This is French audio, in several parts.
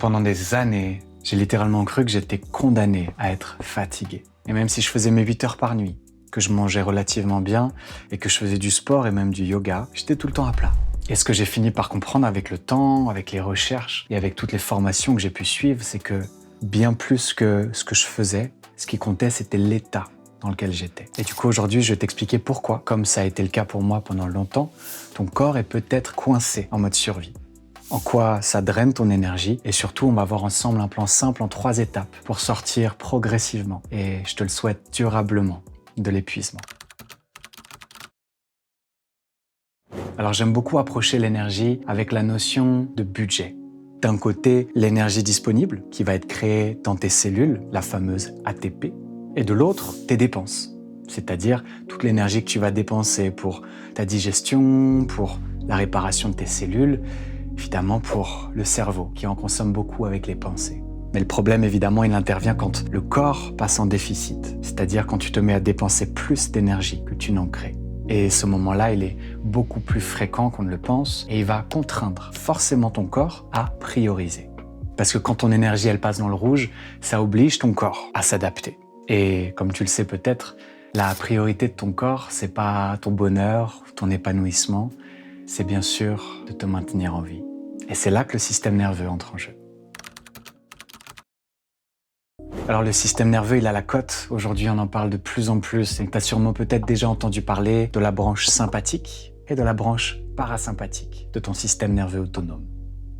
Pendant des années, j'ai littéralement cru que j'étais condamné à être fatigué. Et même si je faisais mes 8 heures par nuit, que je mangeais relativement bien et que je faisais du sport et même du yoga, j'étais tout le temps à plat. Et ce que j'ai fini par comprendre avec le temps, avec les recherches et avec toutes les formations que j'ai pu suivre, c'est que bien plus que ce que je faisais, ce qui comptait, c'était l'état dans lequel j'étais. Et du coup, aujourd'hui, je vais t'expliquer pourquoi, comme ça a été le cas pour moi pendant longtemps, ton corps est peut-être coincé en mode survie. En quoi ça draine ton énergie et surtout, on va voir ensemble un plan simple en 3 étapes pour sortir progressivement et je te le souhaite durablement de l'épuisement. Alors j'aime beaucoup approcher l'énergie avec la notion de budget. D'un côté, l'énergie disponible qui va être créée dans tes cellules, la fameuse ATP, et de l'autre, tes dépenses, c'est-à-dire toute l'énergie que tu vas dépenser pour ta digestion, pour la réparation de tes cellules, évidemment pour le cerveau qui en consomme beaucoup avec les pensées. Mais le problème, évidemment, il intervient quand le corps passe en déficit, c'est-à-dire quand tu te mets à dépenser plus d'énergie que tu n'en crées. Et ce moment-là, il est beaucoup plus fréquent qu'on ne le pense et il va contraindre forcément ton corps à prioriser. Parce que quand ton énergie, elle passe dans le rouge, ça oblige ton corps à s'adapter. Et comme tu le sais peut-être, la priorité de ton corps, c'est pas ton bonheur, ton épanouissement, c'est bien sûr de te maintenir en vie. Et c'est là que le système nerveux entre en jeu. Alors le système nerveux, il a la cote. Aujourd'hui, on en parle de plus en plus. Et tu as sûrement peut-être déjà entendu parler de la branche sympathique et de la branche parasympathique de ton système nerveux autonome.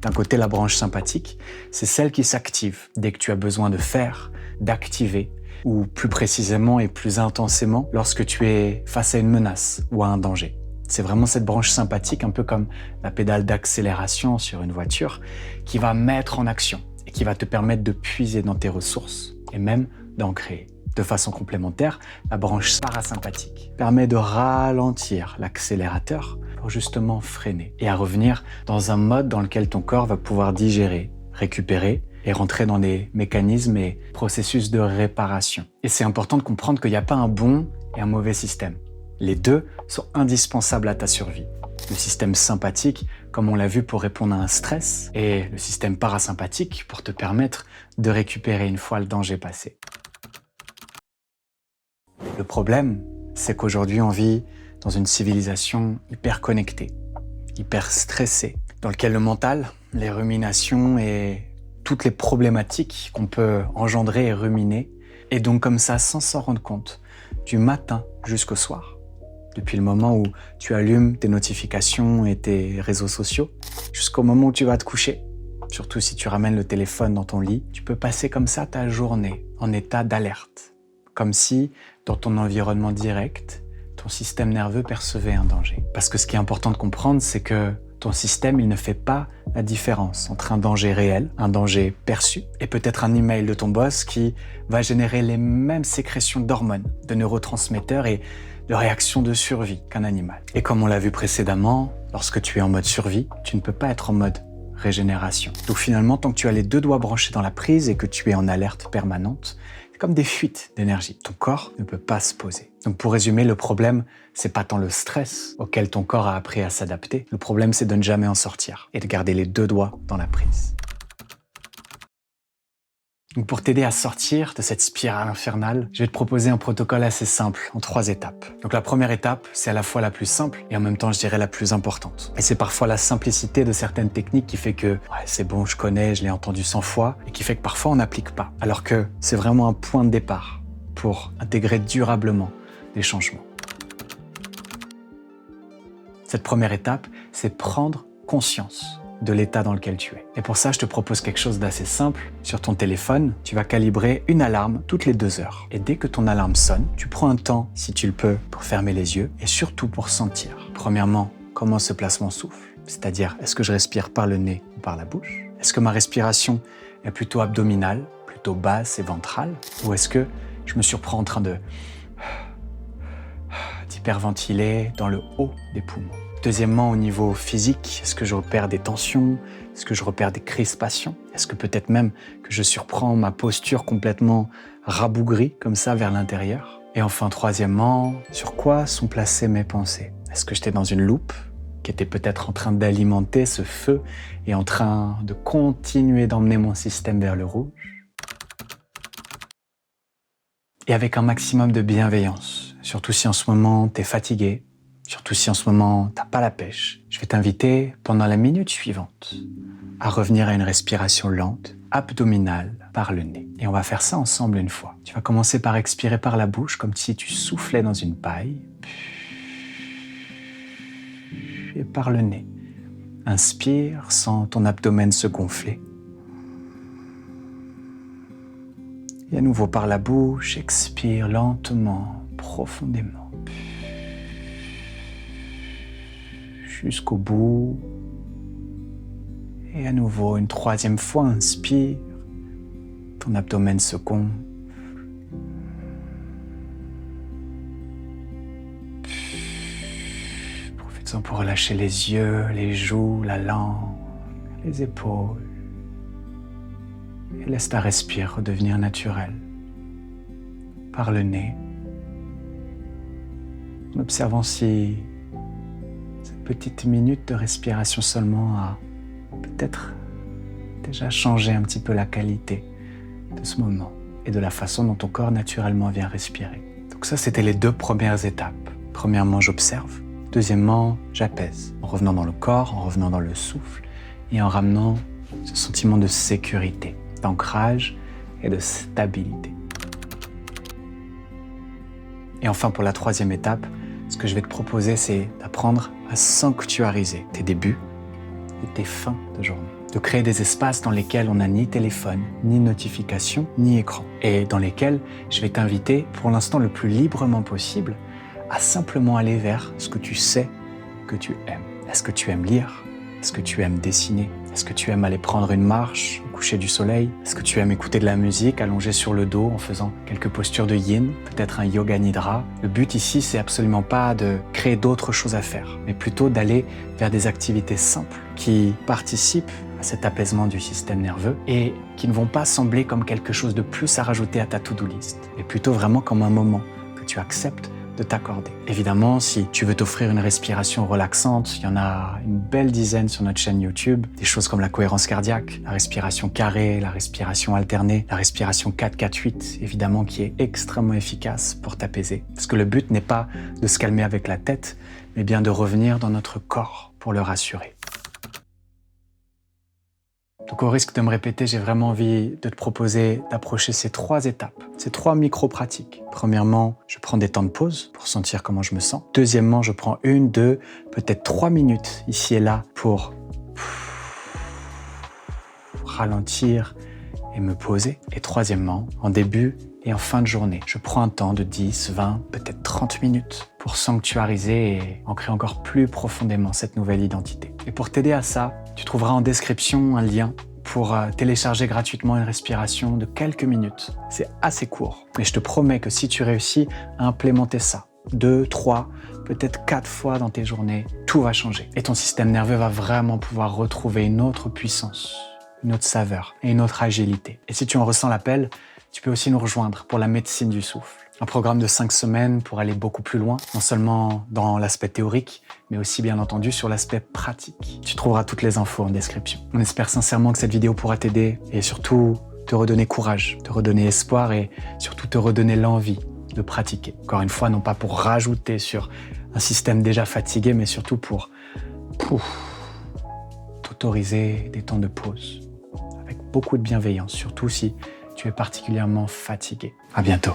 D'un côté, la branche sympathique, c'est celle qui s'active dès que tu as besoin de faire, d'activer, ou plus précisément et plus intensément lorsque tu es face à une menace ou à un danger. C'est vraiment cette branche sympathique, un peu comme la pédale d'accélération sur une voiture, qui va mettre en action et qui va te permettre de puiser dans tes ressources et même d'en créer. De façon complémentaire, la branche parasympathique permet de ralentir l'accélérateur pour justement freiner et à revenir dans un mode dans lequel ton corps va pouvoir digérer, récupérer et rentrer dans des mécanismes et processus de réparation. Et c'est important de comprendre qu'il n'y a pas un bon et un mauvais système. Les deux sont indispensables à ta survie. Le système sympathique, comme on l'a vu, pour répondre à un stress, et le système parasympathique pour te permettre de récupérer une fois le danger passé. Le problème, c'est qu'aujourd'hui, on vit dans une civilisation hyper connectée, hyper stressée, dans laquelle le mental, les ruminations et toutes les problématiques qu'on peut engendrer et ruminer, et donc comme ça, sans s'en rendre compte, du matin jusqu'au soir. Depuis le moment où tu allumes tes notifications et tes réseaux sociaux, jusqu'au moment où tu vas te coucher. Surtout si tu ramènes le téléphone dans ton lit, tu peux passer comme ça ta journée en état d'alerte. Comme si, dans ton environnement direct, ton système nerveux percevait un danger. Parce que ce qui est important de comprendre, c'est que ton système, il ne fait pas la différence entre un danger réel, un danger perçu, et peut-être un email de ton boss qui va générer les mêmes sécrétions d'hormones, de neurotransmetteurs et de réactions de survie qu'un animal. Et comme on l'a vu précédemment, lorsque tu es en mode survie, tu ne peux pas être en mode régénération. Donc finalement, tant que tu as les 2 doigts branchés dans la prise et que tu es en alerte permanente, c'est comme des fuites d'énergie. Ton corps ne peut pas se poser. Donc pour résumer, le problème, c'est pas tant le stress auquel ton corps a appris à s'adapter. Le problème, c'est de ne jamais en sortir et de garder les 2 doigts dans la prise. Donc pour t'aider à sortir de cette spirale infernale, je vais te proposer un protocole assez simple en 3 étapes. Donc la première étape, c'est à la fois la plus simple et en même temps, je dirais la plus importante. Et c'est parfois la simplicité de certaines techniques qui fait que c'est bon, je connais, je l'ai entendu 100 fois et qui fait que parfois on n'applique pas. Alors que c'est vraiment un point de départ pour intégrer durablement des changements. Cette première étape, c'est prendre conscience de l'état dans lequel tu es. Et pour ça, je te propose quelque chose d'assez simple. Sur ton téléphone, tu vas calibrer une alarme toutes les 2 heures. Et dès que ton alarme sonne, tu prends un temps, si tu le peux, pour fermer les yeux et surtout pour sentir. Premièrement, comment se place mon souffle? C'est-à-dire, est-ce que je respire par le nez ou par la bouche? Est-ce que ma respiration est plutôt abdominale, plutôt basse et ventrale? Ou est-ce que je me surprends en train d'hyperventiler dans le haut des poumons? Deuxièmement, au niveau physique, est-ce que je repère des tensions? Est-ce que je repère des crispations? Est-ce que peut-être même que je surprends ma posture complètement rabougrie, comme ça, vers l'intérieur? Et enfin, troisièmement, sur quoi sont placées mes pensées? Est-ce que j'étais dans une loupe? qui était peut-être en train d'alimenter ce feu et en train de continuer d'emmener mon système vers le rouge. Et avec un maximum de bienveillance, surtout si en ce moment tu es fatigué, surtout si en ce moment t'as pas la pêche, je vais t'inviter pendant la minute suivante à revenir à une respiration lente, abdominale, par le nez. Et on va faire ça ensemble une fois. Tu vas commencer par expirer par la bouche comme si tu soufflais dans une paille. Et par le nez. Inspire, sens ton abdomen se gonfler. Et à nouveau par la bouche, expire lentement, profondément. Jusqu'au bout. Et à nouveau, une troisième fois, inspire. Ton abdomen se gonfle. Profite-en pour relâcher les yeux, les joues, la langue, les épaules. Et laisse ta respiration redevenir naturelle. Par le nez. En observant si cette petite minute de respiration seulement a peut-être déjà changé un petit peu la qualité de ce moment et de la façon dont ton corps naturellement vient respirer. Donc ça, c'était les 2 premières étapes. Premièrement, j'observe. Deuxièmement, j'apaise. En revenant dans le corps, en revenant dans le souffle et en ramenant ce sentiment de sécurité, d'ancrage et de stabilité. Et enfin, pour la 3e étape, ce que je vais te proposer, c'est d'apprendre à sanctuariser tes débuts et tes fins de journée. De créer des espaces dans lesquels on n'a ni téléphone, ni notification, ni écran. Et dans lesquels je vais t'inviter, pour l'instant le plus librement possible, à simplement aller vers ce que tu sais que tu aimes. Est-ce que tu aimes lire? Est-ce que tu aimes dessiner? Est-ce que tu aimes aller prendre une marche au coucher du soleil? Est-ce que tu aimes écouter de la musique allongé sur le dos en faisant quelques postures de yin? Peut-être un yoga nidra? Le but ici, c'est absolument pas de créer d'autres choses à faire, mais plutôt d'aller vers des activités simples qui participent à cet apaisement du système nerveux et qui ne vont pas sembler comme quelque chose de plus à rajouter à ta to-do list, mais plutôt vraiment comme un moment que tu acceptes de t'accorder. Évidemment, si tu veux t'offrir une respiration relaxante, il y en a une belle dizaine sur notre chaîne YouTube. Des choses comme la cohérence cardiaque, la respiration carrée, la respiration alternée, la respiration 4-4-8, évidemment, qui est extrêmement efficace pour t'apaiser. Parce que le but n'est pas de se calmer avec la tête, mais bien de revenir dans notre corps pour le rassurer. Donc au risque de me répéter, j'ai vraiment envie de te proposer d'approcher ces 3 étapes, ces 3 micro-pratiques. Premièrement, je prends des temps de pause pour sentir comment je me sens. Deuxièmement, je prends 1, 2, peut-être 3 minutes ici et là pour ralentir et me poser. Et troisièmement, en début et en fin de journée, je prends un temps de 10, 20, peut-être 30 minutes pour sanctuariser et ancrer encore plus profondément cette nouvelle identité. Et pour t'aider à ça, tu trouveras en description un lien pour télécharger gratuitement une respiration de quelques minutes. C'est assez court, mais je te promets que si tu réussis à implémenter ça 2, 3, peut-être 4 fois dans tes journées, tout va changer. Et ton système nerveux va vraiment pouvoir retrouver une autre puissance, une autre saveur et une autre agilité. Et si tu en ressens l'appel, tu peux aussi nous rejoindre pour la médecine du souffle. Un programme de 5 semaines pour aller beaucoup plus loin, non seulement dans l'aspect théorique, mais aussi bien entendu sur l'aspect pratique. Tu trouveras toutes les infos en description. On espère sincèrement que cette vidéo pourra t'aider et surtout te redonner courage, te redonner espoir et surtout te redonner l'envie de pratiquer. Encore une fois, non pas pour rajouter sur un système déjà fatigué, mais surtout pour t'autoriser des temps de pause avec beaucoup de bienveillance, surtout si tu es particulièrement fatigué. À bientôt.